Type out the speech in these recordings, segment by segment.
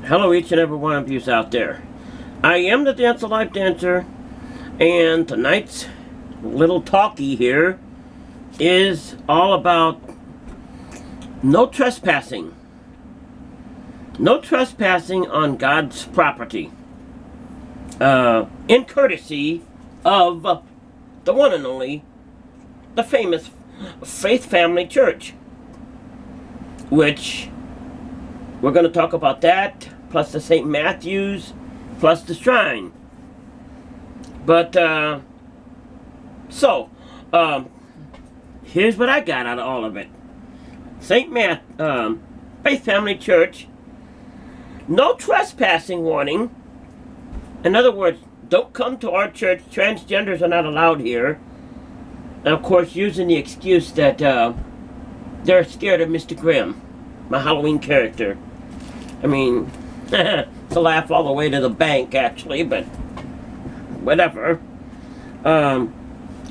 Hello each and every one of you out there. I am the Dance of Life Dancer, and tonight's little talkie here is all about no trespassing. No trespassing on God's property. In courtesy of the one and only, the famous Faith Family Church. Which, we're going to talk about that, plus the St. Matthew's, plus the shrine. But, here's what I got out of all of it. Faith Family Church, no trespassing warning. In other words, don't come to our church, transgenders are not allowed here. And of course, using the excuse that they're scared of Mr. Grimm, my Halloween character. I mean, to laugh all the way to the bank, actually, but whatever.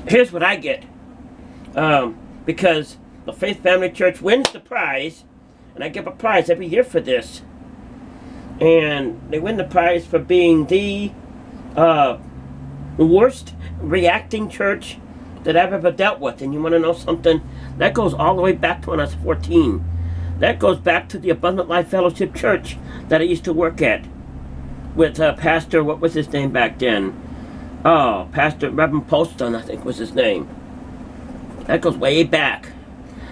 Here's what I get. Because the Faith Family Church wins the prize, and I give a prize every year for this. And they win the prize for being the worst reacting church that I've ever dealt with. And you want to know something? That goes all the way back to when I was 14. That goes back to the Abundant Life Fellowship Church that I used to work at with Pastor, what was his name back then? Oh, Pastor Reverend Poston, I think was his name. That goes way back.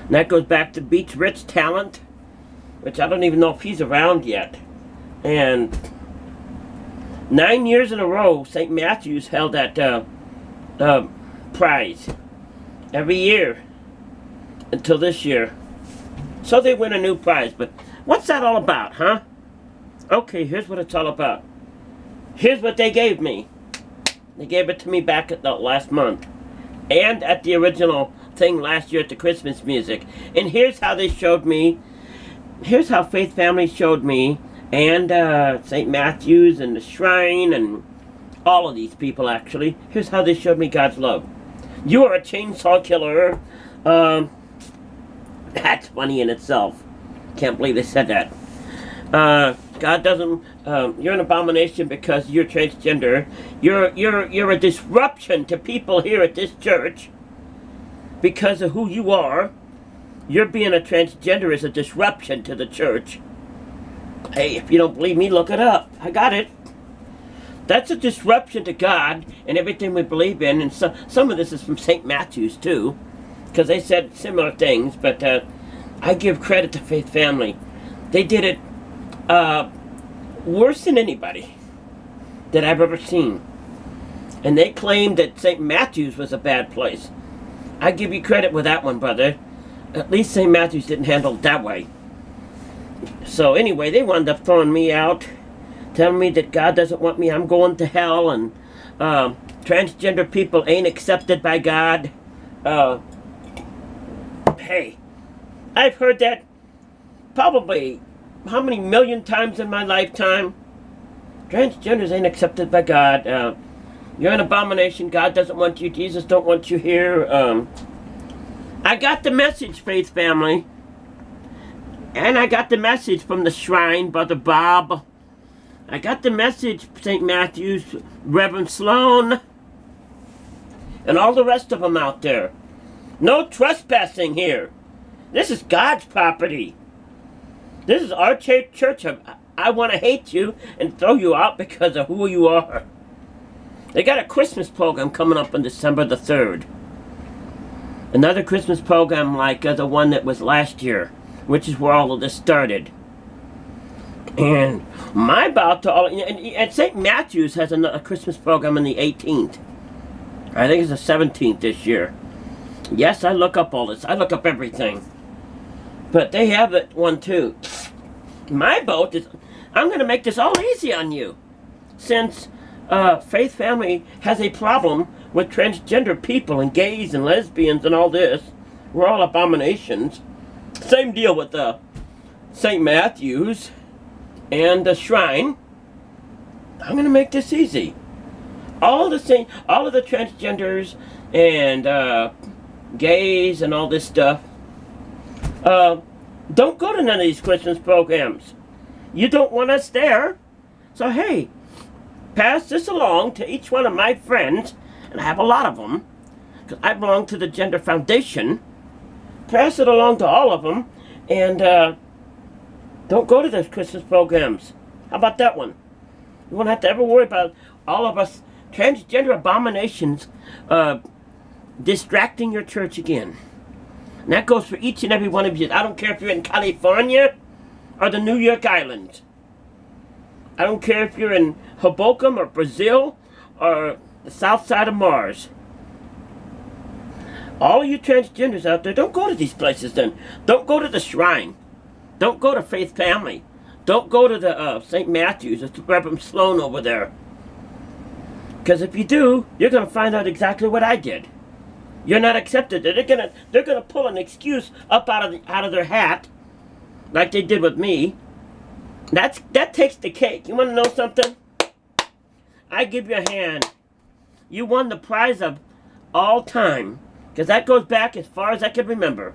And that goes back to Beach Rich Talent, which I don't even know if he's around yet. And 9 years in a row, St. Matthew's held that prize every year until this year. So they win a new prize. But what's that all about, huh? Okay, here's what it's all about. Here's what they gave me. They gave it to me back at the last month. And at the original thing last year at the Christmas music. And here's how they showed me. Here's how Faith Family showed me. And St. Matthew's and the Shrine and all of these people, actually. Here's how they showed me God's love. You are a chainsaw killer. That's funny in itself. Can't believe they said that. God doesn't. You're an abomination because you're transgender. You're a disruption to people here at this church because of who you are. You're being a transgender is a disruption to the church. Hey, if you don't believe me, look it up. I got it. That's a disruption to God and everything we believe in. And some of this is from St. Matthew's, too. Because they said similar things. But I give credit to Faith Family. They did it worse than anybody that I've ever seen. And they claimed that St. Matthew's was a bad place. I give you credit with that one, brother. At least St. Matthew's didn't handle it that way. So anyway, they wound up throwing me out, telling me that God doesn't want me, I'm going to hell, and transgender people ain't accepted by God. Hey, I've heard that probably how many million times in my lifetime? Transgenders ain't accepted by God. You're an abomination. God doesn't want you. Jesus don't want you here. I got the message, Faith Family. And I got the message from the Shrine, Brother Bob. I got the message, St. Matthew's, Reverend Sloan. And all the rest of them out there. No trespassing here. This is God's property. This is our church. I want to hate you and throw you out because of who you are. They got a Christmas program coming up on December the 3rd. Another Christmas program like the one that was last year, which is where all of this started. And my bow to all, and St. Matthew's has a Christmas program on the 18th. I think it's the 17th this year. Yes, I look up all this. I look up everything. But they have it one too. My boat is, I'm going to make this all easy on you. Since Faith Family has a problem with transgender people and gays and lesbians and all this. We're all abominations. Same deal with St. Matthew's and the Shrine. I'm going to make this easy. All of the transgenders and gays and all this stuff, don't go to none of these Christmas programs. You don't want us there. So hey, pass this along to each one of my friends, and I have a lot of them, because I belong to the Gender Foundation. Pass it along to all of them, and don't go to those Christmas programs. How about that one? You won't have to ever worry about all of us transgender abominations distracting your church again. And that goes for each and every one of you. I don't care if you're in California or the New York Islands. I don't care if you're in Hoboken or Brazil or the south side of Mars. All of you transgenders out there, don't go to these places then. Don't go to the shrine. Don't go to Faith Family. Don't go to the St. Matthew's. It's Reverend Sloan over there. Because if you do, you're going to find out exactly what I did. You're not accepted. They're gonna pull an excuse up out of their hat, like they did with me. That takes the cake. You want to know something? I give you a hand. You won the prize of all time, because that goes back as far as I can remember.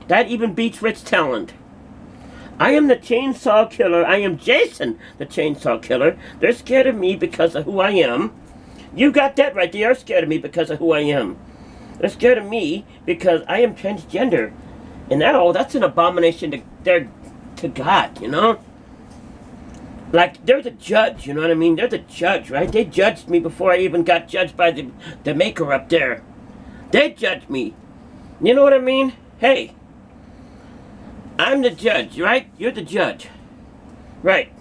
That even beats Rich Talent. I am the chainsaw killer. I am Jason, the chainsaw killer. They're scared of me because of who I am. You got that right. They are scared of me because of who I am. They're scared of me because I am transgender. And that's an abomination to God, you know? Like, they're the judge, you know what I mean? They're the judge, right? They judged me before I even got judged by the maker up there. They judged me. You know what I mean? Hey, I'm the judge, right? You're the judge. Right.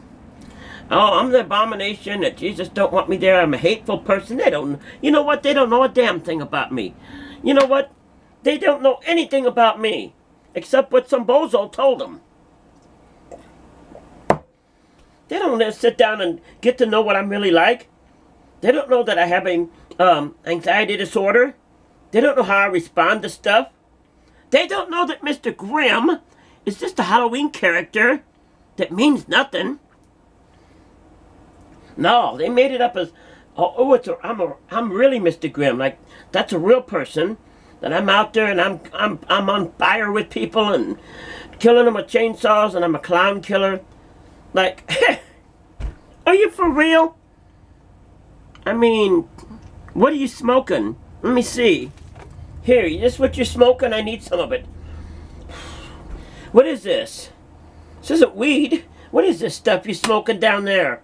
Oh, I'm the abomination that Jesus don't want me there. I'm a hateful person. You know what? They don't know a damn thing about me. You know what? They don't know anything about me, except what some bozo told them. They don't sit down and get to know what I'm really like. They don't know that I have an anxiety disorder. They don't know how I respond to stuff. They don't know that Mr. Grimm is just a Halloween character that means nothing. No, they made it up as, I'm really Mr. Grimm. Like, that's a real person. That I'm out there and I'm on fire with people and killing them with chainsaws, and I'm a clown killer. Like, are you for real? I mean, what are you smoking? Let me see. Here, is this what you're smoking? I need some of it. What is this? This isn't weed. What is this stuff you're smoking down there?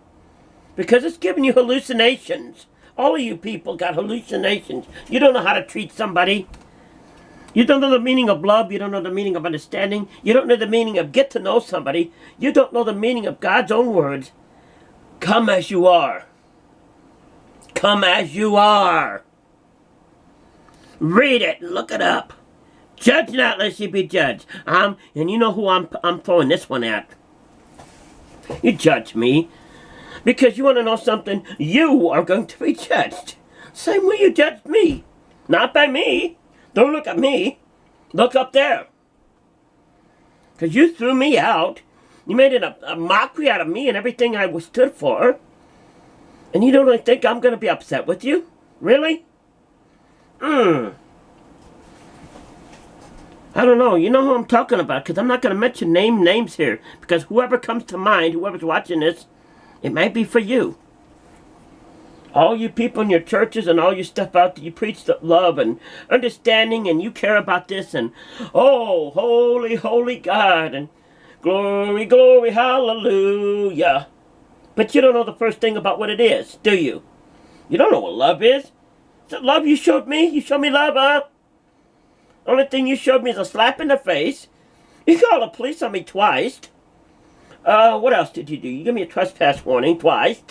Because it's giving you hallucinations. All of you people got hallucinations. You don't know how to treat somebody. You don't know the meaning of love. You don't know the meaning of understanding. You don't know the meaning of get to know somebody. You don't know the meaning of God's own words. Come as you are. Come as you are. Read it and look it up. Judge not lest you be judged. And you know who I'm throwing this one at. You judge me. Because you want to know something, you are going to be judged. Same way you judged me. Not by me. Don't look at me. Look up there. Because you threw me out. You made it a mockery out of me and everything I stood for. And you don't really think I'm going to be upset with you? Really? I don't know. You know who I'm talking about, because I'm not going to mention names here. Because whoever comes to mind, whoever's watching this, it might be for you. All you people in your churches and all you stuff out there, you preach love and understanding, and you care about this, and oh, holy, holy God, and glory, glory, hallelujah. But you don't know the first thing about what it is, do you? You don't know what love is. Is it love you showed me? You showed me love, huh? Only thing you showed me is a slap in the face. You called the police on me twice. What else did you do? You gave me a trespass warning twice.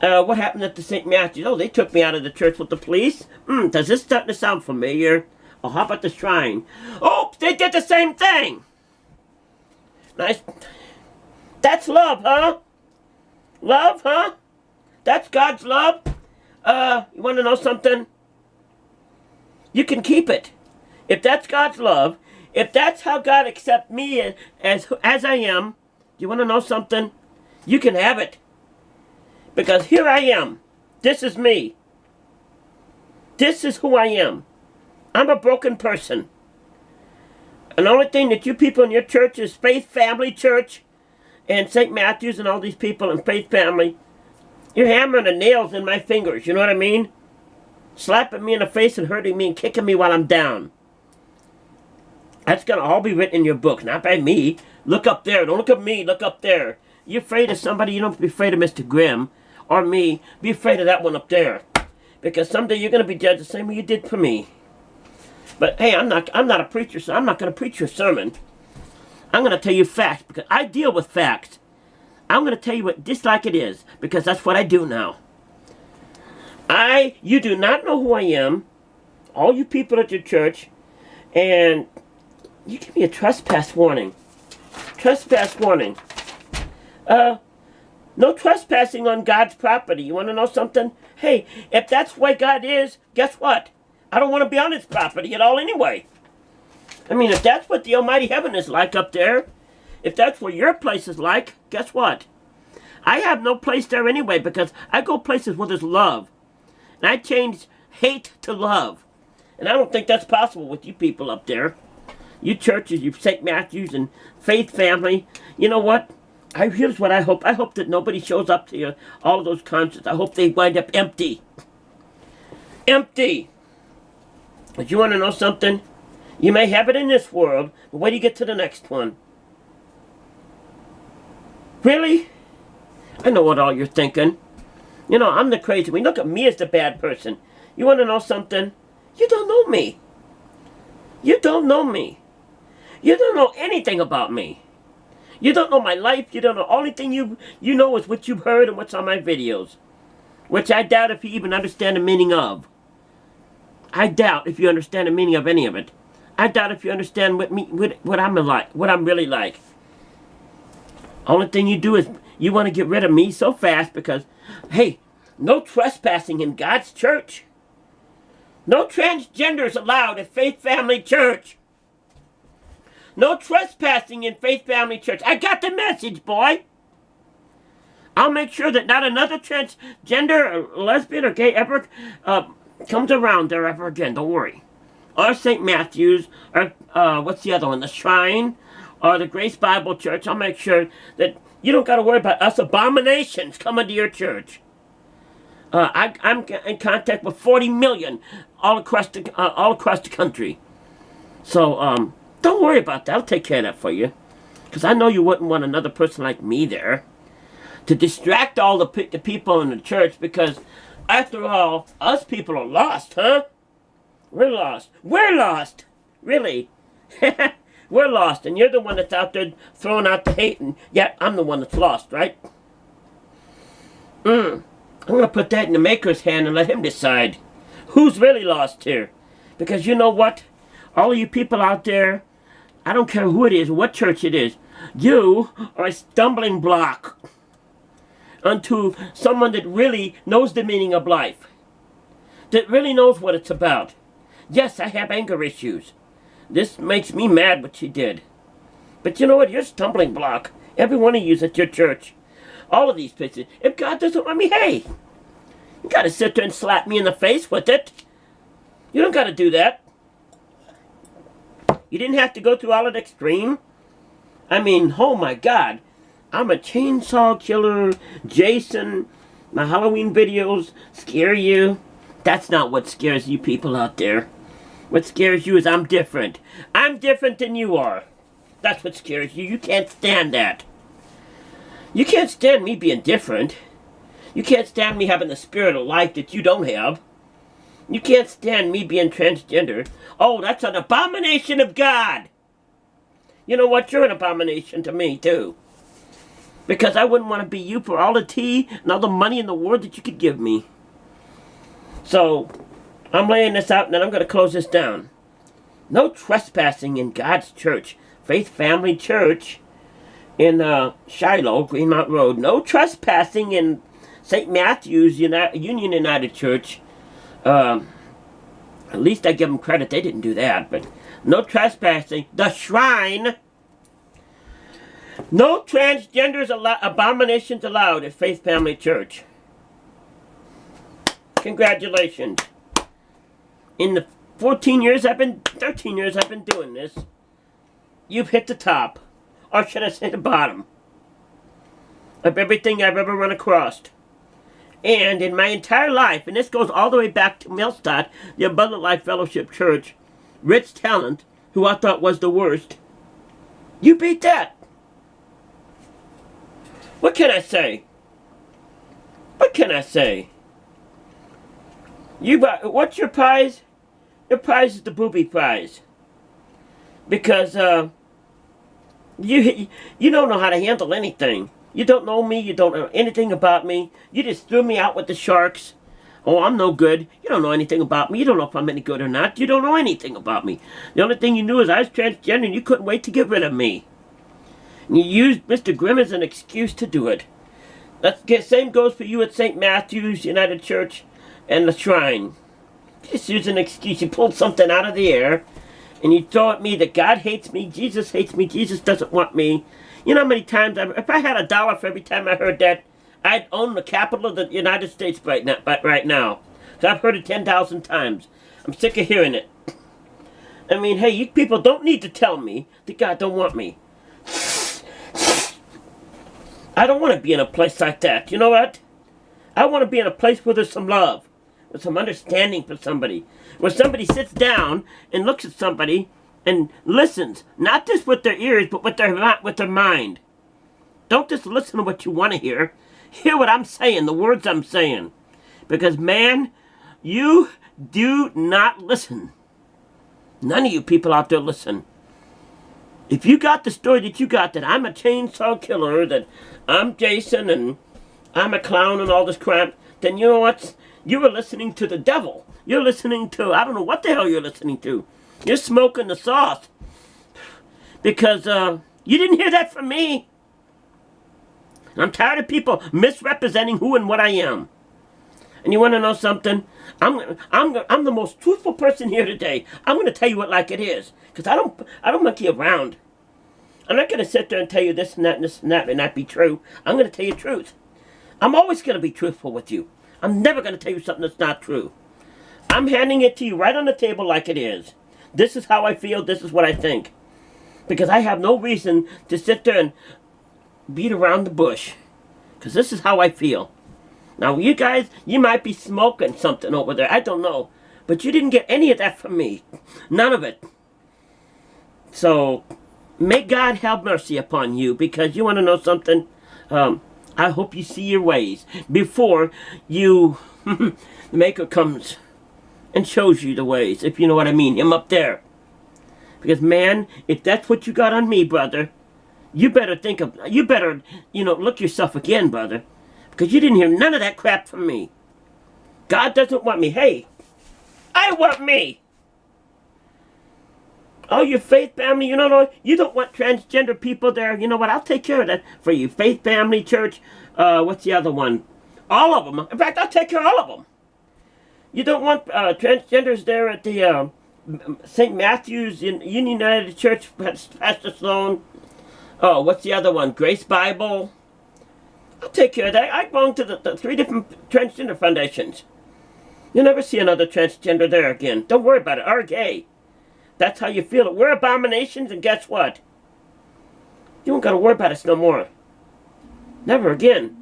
What happened at the St. Matthew's? Oh, they took me out of the church with the police. Does this start to sound familiar? Oh, how about the shrine? Oh, they did the same thing. Nice. That's love, huh? Love, huh? That's God's love? You want to know something? You can keep it. If that's God's love, if that's how God accepts me as I am, you want to know something? You can have it. Because here I am. This is me. This is who I am. I'm a broken person. And the only thing that you people in your church is Faith Family Church, and St. Matthew's and all these people and Faith Family, you're hammering the nails in my fingers, you know what I mean? Slapping me in the face and hurting me and kicking me while I'm down. That's going to all be written in your book, not by me. Look up there. Don't look at me. Look up there. You're afraid of somebody, you don't be afraid of Mr. Grimm or me. Be afraid of that one up there. Because someday you're going to be judged the same way you did for me. But hey, I'm not a preacher, so I'm not going to preach your sermon. I'm going to tell you facts, because I deal with facts. I'm going to tell you it just like it is, because that's what I do now. You do not know who I am, all you people at your church, and you give me a trespass warning. Trespass warning. No trespassing on God's property. You want to know something? Hey, if that's the way God is, guess what? I don't want to be on his property at all anyway. I mean, if that's what the almighty heaven is like up there, if that's what your place is like, guess what? I have no place there anyway, because I go places where there's love. And I change hate to love. And I don't think that's possible with you people up there. You churches, you St. Matthew's and Faith Family. You know what? Here's what I hope. I hope that nobody shows up to all of those concerts. I hope they wind up empty. Empty. But you want to know something? You may have it in this world, but wait till you get to the next one. Really? I know what all you're thinking. You know, I'm the crazy one. Look at me as the bad person. You want to know something? You don't know me. You don't know me. You don't know anything about me. You don't know my life. You don't know. Only thing you know is what you've heard and what's on my videos. Which I doubt if you even understand the meaning of. I doubt if you understand the meaning of any of it. I doubt if you understand what I'm like, what I'm really like. Only thing you do is you want to get rid of me so fast because, hey, no trespassing in God's church. No transgenders allowed at Faith Family Church. No trespassing in Faith Family Church. I got the message, boy. I'll make sure that not another transgender or lesbian or gay ever comes around there ever again. Don't worry. Or St. Matthew's, or what's the other one? The Shrine, or the Grace Bible Church. I'll make sure that you don't got to worry about us abominations coming to your church. I'm in contact with 40 million all across the country. So don't worry about that. I'll take care of that for you, because I know you wouldn't want another person like me there to distract all the people in the church. Because after all, us people are lost, huh? We're lost. We're lost. Really. We're lost. And you're the one that's out there throwing out the hate. And yet I'm the one that's lost, right? I'm going to put that in the maker's hand and let him decide who's really lost here. Because you know what? All of you people out there, I don't care who it is, what church it is, you are a stumbling block unto someone that really knows the meaning of life. That really knows what it's about. Yes, I have anger issues. This makes me mad what you did. But you know what? You're a stumbling block. Every one of you at your church. All of these places. If God doesn't want me, hey, you got to sit there and slap me in the face with it. You don't got to do that. You didn't have to go through all of the extreme. I mean, oh my God. I'm a chainsaw killer. Jason. My Halloween videos scare you. That's not what scares you people out there. What scares you is I'm different. I'm different than you are. That's what scares you. You can't stand that. You can't stand me being different. You can't stand me having the spirit of life that you don't have. You can't stand me being transgender. Oh, that's an abomination of God. You know what? You're an abomination to me, too. Because I wouldn't want to be you for all the tea and all the money in the world that you could give me. So, I'm laying this out and then I'm going to close this down. No trespassing in God's church. Faith Family Church in Shiloh, Greenmount Road. No trespassing in St. Matthew's Union United Church. At least I give them credit. They didn't do that. But no trespassing. The Shrine. No transgenders abominations allowed at Faith Family Church. Congratulations. In the 13 years I've been doing this, you've hit the top. Or should I say the bottom? of everything I've ever run across. And in my entire life, and this goes all the way back to Millstadt, the Abundant Life Fellowship Church, Rich Talent, who I thought was the worst, you beat that. What can I say? What can I say? What's your prize? Your prize is the booby prize. Because you don't know how to handle anything. You don't know me. You don't know anything about me. You just threw me out with the sharks. Oh, I'm no good. You don't know anything about me. You don't know if I'm any good or not. You don't know anything about me. The only thing you knew is I was transgender and you couldn't wait to get rid of me. And you used Mr. Grimm as an excuse to do it. Same goes for you at St. Matthew's United Church and the Shrine. You just use an excuse. You pulled something out of the air and you throw at me that God hates me, Jesus doesn't want me. You know how many times, if I had $1 for every time I heard that, I'd own the capital of the United States right now. So I've heard it 10,000 times. I'm sick of hearing it. I mean, hey, you people don't need to tell me that God don't want me. I don't want to be in a place like that. You know what? I want to be in a place where there's some love, with some understanding for somebody, where somebody sits down and looks at somebody and listens, not just with their ears, but with their mind. Don't just listen to what you want to hear. Hear what I'm saying, the words I'm saying. Because, man, you do not listen. None of you people out there listen. If you got the story that you got, that I'm a chainsaw killer, that I'm Jason and I'm a clown and all this crap, then you know what? You were listening to the devil. You're listening to, I don't know what the hell you're listening to. You're smoking the sauce. Because you didn't hear that from me. I'm tired of people misrepresenting who and what I am. And you want to know something? I'm the most truthful person here today. I'm going to tell you it like it is. Because I don't monkey around. I'm not going to sit there and tell you this and that and this and that and not be true. I'm going to tell you the truth. I'm always going to be truthful with you. I'm never going to tell you something that's not true. I'm handing it to you right on the table like it is. This is how I feel. This is what I think. Because I have no reason to sit there and beat around the bush. Because this is how I feel. Now, you guys, you might be smoking something over there. I don't know. But you didn't get any of that from me. None of it. So, may God have mercy upon you. Because you want to know something? I hope you see your ways before you, the Maker comes and shows you the ways, if you know what I mean, him up there. Because, man, if that's what you got on me, brother, you better look yourself again, brother. Because you didn't hear none of that crap from me. God doesn't want me. Hey, I want me. Oh, your faith family, you don't want transgender people there. You know what? I'll take care of that for you. Faith family, church, what's the other one? All of them. In fact, I'll take care of all of them. You don't want transgenders there at the St. Matthew's in Union United Church, Pastor Sloan. Oh, what's the other one? Grace Bible. I'll take care of that. I belong to the 3 different transgender foundations. You'll never see another transgender there again. Don't worry about it. Or gay. That's how you feel it. We're abominations, and guess what? You don't got to worry about us no more. Never again.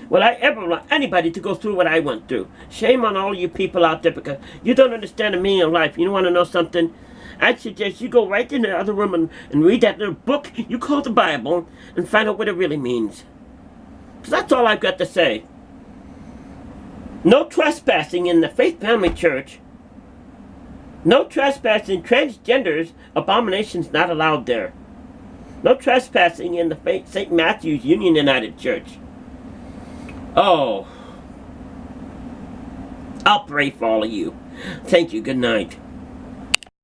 Will I ever want anybody to go through what I went through? Shame on all you people out there because you don't understand the meaning of life. You want to know something? I'd suggest you go right in the other room and read that little book you call the Bible and find out what it really means. Because that's all I've got to say. No trespassing in the Faith Family Church. No trespassing. Transgenders, abominations not allowed there. No trespassing in the St. Matthew's Union United Church. Oh. I'll pray for all of you. Thank you. Good night.